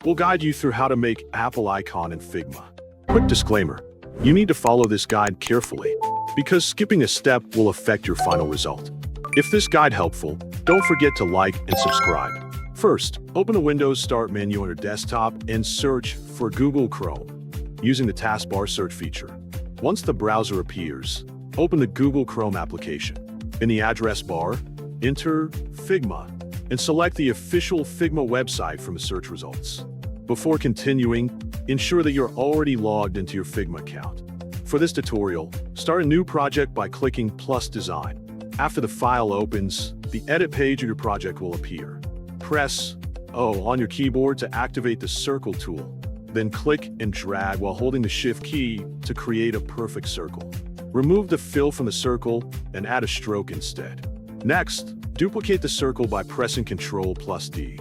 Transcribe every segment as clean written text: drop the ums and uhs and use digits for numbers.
We'll guide you through how to make apple icon in Figma. Quick disclaimer, you need to follow this guide carefully, because skipping a step will affect your final result. If this guide helpful, don't forget to like and subscribe. First, open the Windows Start menu on your desktop and search for Google Chrome, using the taskbar search feature. Once the browser appears, open the Google Chrome application. In the address bar, enter Figma and select the official Figma website from the search results. Before continuing, ensure that you're already logged into your Figma account. For this tutorial, start a new project by clicking plus design. After the file opens, the edit page of your project will appear. Press O on your keyboard to activate the circle tool. Then click and drag while holding the Shift key to create a perfect circle. Remove the fill from the circle and add a stroke instead. Next, duplicate the circle by pressing Ctrl+D.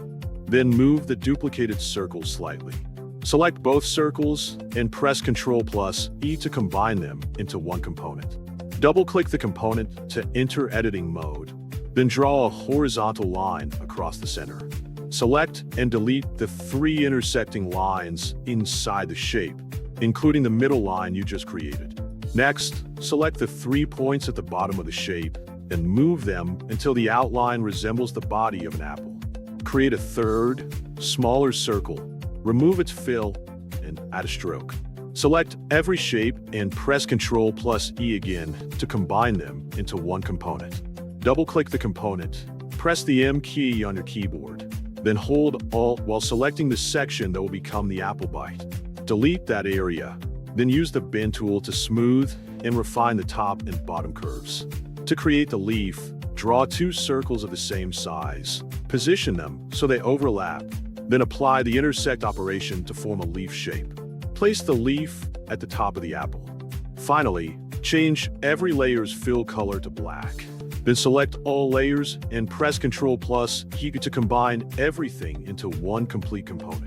Then move the duplicated circle slightly. Select both circles and press Ctrl+E to combine them into one component. Double-click the component to enter editing mode. Then draw a horizontal line across the center. Select and delete the 3 intersecting lines inside the shape, including the middle line you just created. Next, select the 3 points at the bottom of the shape and move them until the outline resembles the body of an apple. Create a third, smaller circle, remove its fill, and add a stroke. Select every shape and press Ctrl+E again to combine them into one component. Double-click the component, press the M key on your keyboard, then hold Alt while selecting the section that will become the apple bite. Delete that area, then use the Bin tool to smooth and refine the top and bottom curves. To create the leaf, draw 2 circles of the same size. Position them so they overlap, then apply the intersect operation to form a leaf shape. Place the leaf at the top of the apple. Finally, change every layer's fill color to black. Then select all layers and press Ctrl+E to combine everything into one complete component.